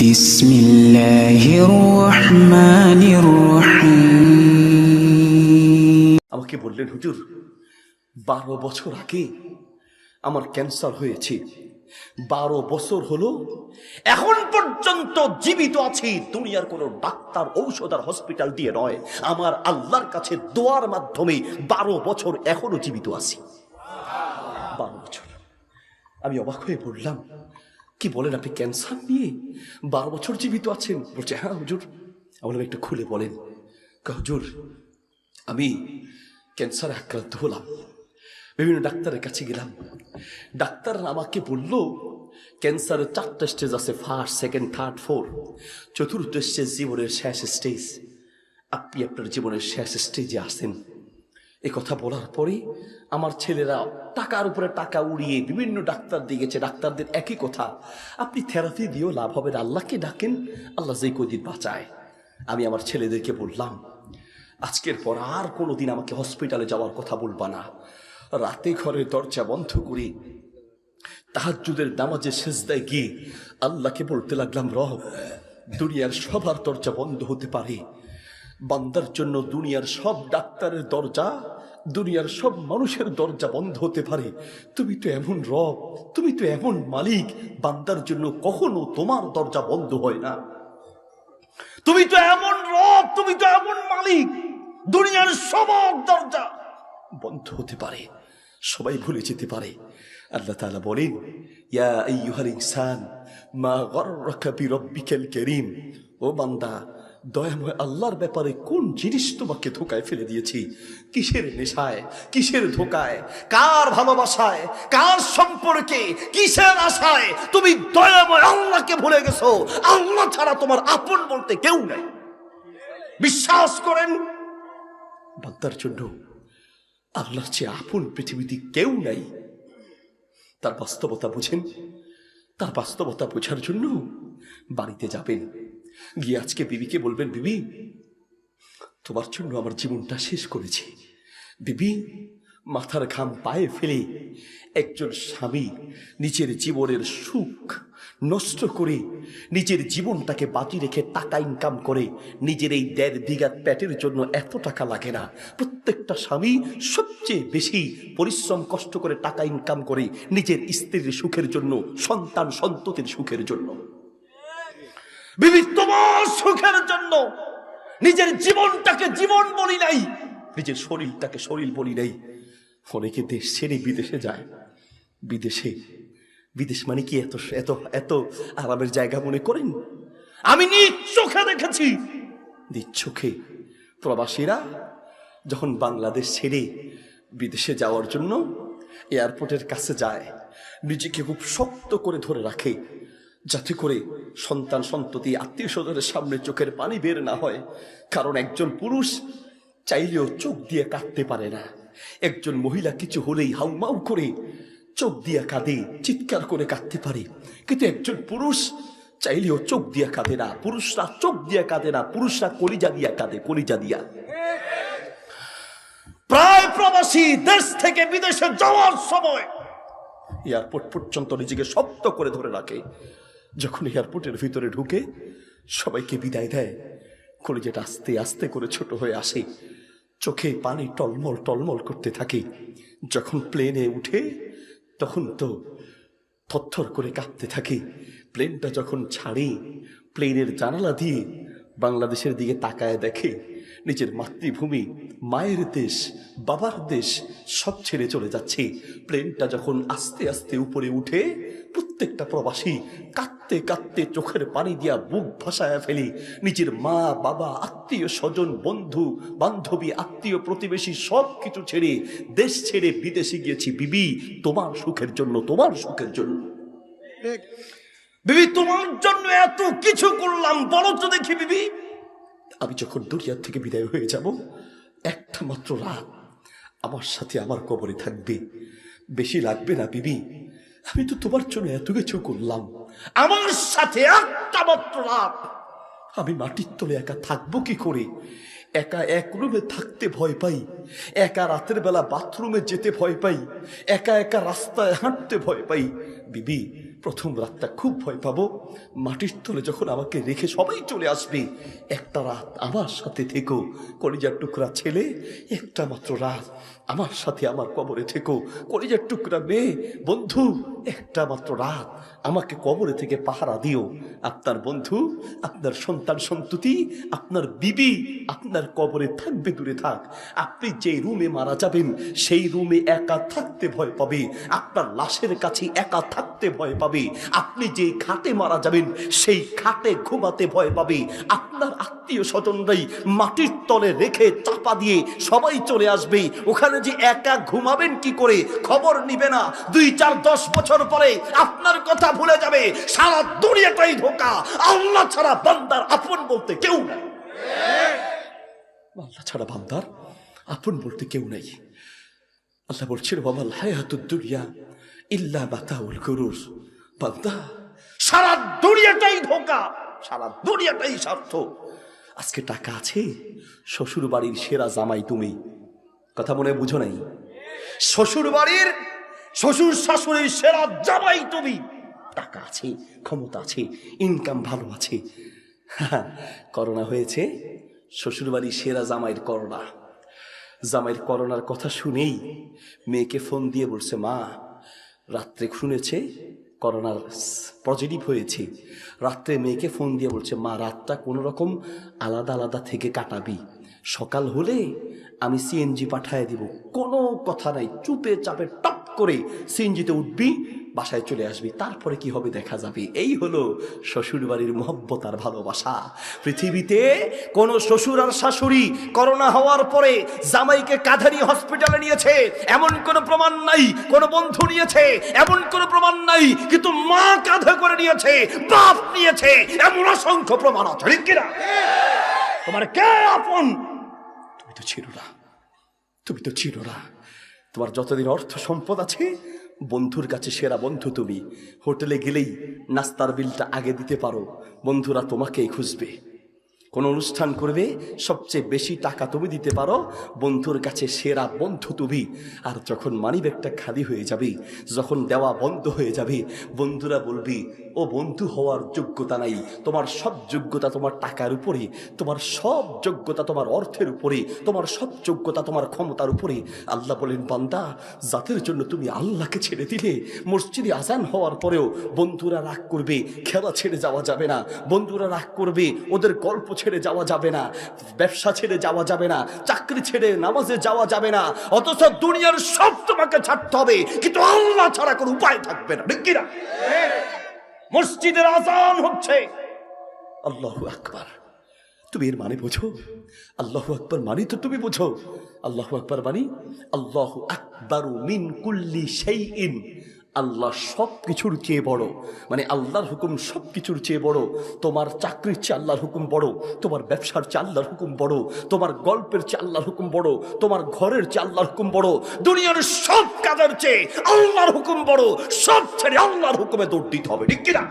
বিসমিল্লাহির রহমানির রহিম। আমাকে বললেন, হুজুর 12 বছর আগে আমার ক্যান্সার হয়েছে, 12 বছর হলো এখন পর্যন্ত জীবিত আছি। দুনিয়ার কোনো ডাক্তার, ঔষধ আর হসপিটাল দিয়ে নয়, আমার আল্লাহর কাছে দোয়ার মাধ্যমে 12 বছর এখনো জীবিত আছি। 12 বছর। আমি অবাক হয়ে পড়লাম, কি বলেন আপনি ক্যান্সার নিয়ে 12 বছর জীবিত আছেন? বলছে হ্যাঁ হুজুর। আমি একটু খুলে বলেন। হুজুর আমি ক্যান্সারে আক্রান্ত হলাম, বিভিন্ন ডাক্তারের কাছে গেলাম, ডাক্তার আমাকে বলল ক্যান্সারের 4টা স্টেজ আছে, ফার্স্ট, সেকেন্ড, থার্ড, ফোর্থ। চতুর্থ স্টেজ জীবনের শেষ স্টেজ। আপনি আপনার জীবনের শেষ স্টেজে আসেন। এই কথা বলার পরে আমার ছেলেরা টাকার উপরে টাকা উড়িয়ে বিভিন্ন ডাক্তার দিয়ে গেছে। ডাক্তারদের একই কথা, আপনি থেরাপি দিয়েও লাভ হবে না, আল্লাহকে ডাকেন, আল্লাহ যে কদিন বাঁচায়। আমি আমার ছেলেদেরকে বললাম, আজকের পর আর কোনোদিন আমাকে হসপিটালে যাওয়ার কথা বলবা না। রাতে ঘরের দরজা বন্ধ করে তাহাজ্জুদের নামাজে সেজদায় গিয়ে আল্লাহকে বলতে লাগলাম, রব দুনিয়ার সবার দরজা বন্ধ হতে পারে, বান্দার জন্য দুনিয়ার সব ডাক্তারের দরজা, দুনিয়ার সব মানুষের দরজা বন্ধ হতে পারে, তুমি তো এমন রব, তুমি তো এমন মালিক, বান্দার জন্য কখনো তোমার দরজা বন্ধ হয় না। তুমি তো এমন রব, তুমি তো এমন মালিক, দুনিয়ার সবার দরজা বন্ধ হতে পারে, সবাই ভুলে যেতে পারে। আল্লাহ তাআলা বলেন, ইয়া আইয়ুহাল ইনসান মা গররাকা বিরব্বিকাল কারীম। ও বান্দা, দয়াময় আল্লাহর ব্যাপারে কোন জিনিস তোমাকে ধোকায় ফেলে দিয়েছি? কিসের নেশায়, কিসের ধোকায়, কার ভালোবাসায়, কার সম্পর্কে, কিসের আশায় তুমি দয়াময় আল্লাহকে ভুলে গেছো? আল্লাহ ছাড়া তোমার আপন বলতে কেউ নাই। বিশ্বাস করেন, বান্দার জন্য আল্লাহর চেয়ে আপন পৃথিবীতে কেউ নাই। তার বাস্তবতা বুঝেন। তার বাস্তবতা বোঝার জন্য বাড়িতে যাবেন, গিয়ে আজকে বিবিকে বলবেন, বিবি তোমার জন্য আমার জীবনটা শেষ করেছি। বিবি মাথার ঘাম পায়ে ফেলে একজন স্বামী নিজের জীবনের সুখ নষ্ট করে নিজের জীবনটাকে বাজি রেখে টাকা ইনকাম করে, নিজের এই 1.5 বিঘা পেটের জন্য এত টাকা লাগে না। প্রত্যেকটা স্বামী সবচেয়ে বেশি পরিশ্রম কষ্ট করে টাকা ইনকাম করে নিজের স্ত্রীর সুখের জন্য, সন্তান সন্ততির সুখের জন্য। বিবি তোমার সুখের জন্য নিজের জীবনটাকে জীবন বলি নাই, নিজের শরীরটাকে শরীর বলি নাই। অনেকে দেশ ছেড়ে বিদেশে যায়। বিদেশ মানে কি এত এত এত আরামের জায়গা মনে করেন? আমি নিজ চোখে দেখেছি, নিজ চোখে প্রবাসীরা যখন বাংলাদেশ ছেড়ে বিদেশে যাওয়ার জন্য এয়ারপোর্টের কাছে যায়, নিজেকে খুব শক্ত করে ধরে রাখে, যাতে করে সন্তান সন্ততি আত্মীয় স্বজনের সামনে চোখের পানি বের না হয়। কারণ একজন পুরুষ চাইলেও চোখ দিয়ে কাঁদতে পারে না, একজন মহিলা কিছু হলেই হাউমাউ করে চোখ দিয়া কাঁদে, চিৎকার করে কাঁদতে পারে, কিন্তু একজন পুরুষ চাইলেও চোখ দিয়া কাঁদে না। পুরুষরা চোখ দিয়া কাঁদে না, পুরুষরা কলিজা দিয়া কাঁদে, কলিজা দিয়া। প্রায় প্রবাসী দেশ থেকে বিদেশে যাওয়ার সময় এয়ারপোর্ট পর্যন্ত নিজেকে শক্ত করে ধরে রাখে। যখন এয়ারপোর্টের ভিতরে ঢুকে সবাইকে বিদায় দেয়, কলিজাটা আস্তে আস্তে করে ছোট হয়ে আসে, চোখে পানি টলমল টলমল করতে থাকে। যখন প্লেনে উঠে তখন তো থরথর করে কাঁপতে থাকে। প্লেনটা যখন ছাড়ে, প্লেনের জানালা দিয়ে বাংলাদেশের দিকে তাকায় দেখে নিজের মাতৃভূমি, মায়ের দেশ, বাবার দেশ সব ছেড়ে চলে যাচ্ছে। প্লেনটা যখন আস্তে আস্তে উপরে উঠে, প্রত্যেকটা প্রবাসী কাঁদতে কাঁদতে চোখের পানি দিয়া বুক ভাসায় ফেলে নিজের মা বাবা, আত্মীয় স্বজন, বন্ধু বান্ধবী, আত্মীয় প্রতিবেশী সব কিছু ছেড়ে দেশ ছেড়ে বিদেশে গিয়েছি বিবি তোমার সুখের জন্য, তোমার সুখের জন্য। বিবি তোমার জন্য এত কিছু করলাম, বলো তো দেখি বিবি, আমি যখন দুনিয়ার থেকে বিদায় হয়ে যাব, একটা মাত্র রাত আমার সাথে আমার কবরে থাকবে, বেশি লাগবে না বিবি। আমি তো তোমার জন্য এত কিছু করলাম, আমার সাথে একটা মাত্র রাত আমি মাটির তলে একা থাকবো কি করে? একা এক রুমে থাকতে ভয় পাই, একা রাতের বেলা বাথরুমে যেতে ভয় পাই, একা একা রাস্তায় হাঁটতে ভয় পাই। বিবি প্রথম রাতটা খুব ভয় পাবো, মাটির তলে যখন আমাকে রেখে সবাই চলে আসবে, একটা রাত আমার সাথে থেকো কলিজার টুকরা ছেলে, একটা মাত্র রাত আমার সাথে আমার কবরে থেকো কলিজার টুকরা মেয়ে। বন্ধু, একটা মাত্র রাত আমাকে কবরে থেকে পাহারা দিও। আপনার বন্ধু, আপনার সন্তান সন্ততি, আপনার বিবি আপনার কবরে থাকবে, দূরে থাক। আপনি যে রুমে মারা যাবেন সেই রুমে একা থাকতে ভয় পাবে, আপনার লাশের কাছে একা থাকতে ভয় পাবে। আপনি যে খাটে মারা যাবেন সেই খাটে ঘুমাতে ভয় পাবে। আপনার আত্মীয় স্বজনরাই মাটির তলে রেখে চাপা দিয়ে সবাই চলে আসবে, ওখানে যে একা ঘুমাবেন কি করে খবর নিবে না। 2, 4, 10 বছর পরে আপনার কথা ভুলে যাবে। সারা দুনিয়াটাই ধোঁকা, আল্লাহ ছাড়া বান্দার আপন বলতে কেউ নাই। আল্লাহ ছাড়া বান্দার আপন বলতে কেউ নেই। আল্লাহ বলছেন ওয়ামাল হায়াতুদ দুনিয়া ইল্লা মাতাউল গুরুর। বান্দা, সারা দুনিয়াটাই ধোঁকা, সারা দুনিয়াটাই স্বার্থ। আজকে টাকা আছে, শ্বশুর বাড়ির সেরা জামাই তুমি, কথা মনে বুঝো নাই? শ্বশুর বাড়ির শ্বশুর শাশুড়ির সেরা জামাই তুমি। টাকা আছে, ক্ষমতা আছে, ইনকাম ভালো আছে। করোনা হয়েছে, শ্বশুর বাড়ির সেরা জামাইয়ের করোনা। জামাইয়ের করোনার কথা শুনেই মেয়েকে ফোন দিয়ে বলছে, মা রাত্রে শুনেছে করোনার পজিটিভ হয়েছে। রাত্রে মেয়েকে ফোন দিয়ে বলছে, মা রাতটা কোনো রকম আলাদা আলাদা থেকে কাটাবি, সকাল হলে আমি সিএনজি পাঠায় দিব। কোনো কথা নাই, চুপে চাপে টপ করে সিএনজিতে উঠবি, বাসায় চলে আসবি, তারপরে কি হবে দেখা যাবে। এই হলো শ্বশুর বাড়ির মহব্বত আর ভালোবাসা। পৃথিবীতে কোন শ্বশুর আর শাশুড়ি করোনা হওয়ার পরে জামাইকে কাঁধে নিয়ে হসপিটালে নিয়েছে এমন কোন প্রমাণ নাই, কোন বন্ধু নিয়েছে এমন কোন প্রমাণ নাই, কিন্তু মা কাঁধে করে নিয়েছে, বাপ নিয়েছে এমন অসংখ্য প্রমাণ আছে। ঠিক কিনা? তোমার কে আপন? তুমি তো ছিল না, তুমি তো ছিল না। তোমার যতদিন অর্থ সম্পদ আছে, বন্ধুর কাছে সেরা বন্ধু তুমি। হোটেলে গেলেই নাস্তার বিলটা আগে দিতে পারো, বন্ধুরা তোমাকেই খুঁজবে। কোন অনুষ্ঠান করবে, সবচেয়ে বেশি টাকা তুমি দিতে পারো, বন্ধুর কাছে সেরা বন্ধু তুমি। আর যখন মানিব্যাগটা খালি হয়ে যাবে, যখন দেওয়া বন্ধ হয়ে যাবে, বন্ধুরা বলবি ও বন্ধু হওয়ার যোগ্যতা নাই। তোমার সব যোগ্যতা তোমার টাকার উপরে, তোমার সব যোগ্যতা তোমার অর্থের উপরে, তোমার সব যোগ্যতা তোমার ক্ষমতার উপরে। আল্লাহ বলেন, বান্দা জাতের জন্য তুমি আল্লাহকে ছেড়ে দিলে, মসজিদে আজান হওয়ার পরেও বন্ধুরা রাগ করবে, খেলা ছেড়ে যাওয়া যাবে না, বন্ধুরা রাগ করবে, ওদের গল্প ছেড়ে যাওয়া যাবে না, ব্যবসা ছেড়ে যাওয়া যাবে না, চাকরি ছেড়ে নামাজে যাওয়া যাবে না। অথচ দুনিয়ার সব তোমাকে ছাড়তে হবে, কিন্তু আল্লাহ ছাড়া কোনো উপায় থাকবে না। ঠিক কিনা? মসজিদের আজান হচ্ছে, আল্লাহু আকবার, তুমি এর মানে বোঝো? আল্লাহু আকবার মানে তো তুমি বোঝো। আল্লাহু আকবার মানে আল্লাহু আকবারু মিন কুল্লি শাইইন, আল্লাহ সব কিছুর চেয়ে বড়। মানে আল্লাহর হুকুম সব কিছুর চেয়ে বড়। তোমার চাকরির চেয়ে আল্লাহর হুকুম বড়, তোমার ব্যবসার চেয়ে আল্লাহর হুকুম বড়, তোমার গল্পের চেয়ে আল্লাহর হুকুম বড়, তোমার ঘরের চেয়ে আল্লাহর হুকুম বড়, দুনিয়ার সব কাজের চেয়ে আল্লাহর হুকুম বড়। সব ছেড়ে আল্লাহর হুকুমে দৌড় দিতে হবে। ঠিক কিনা?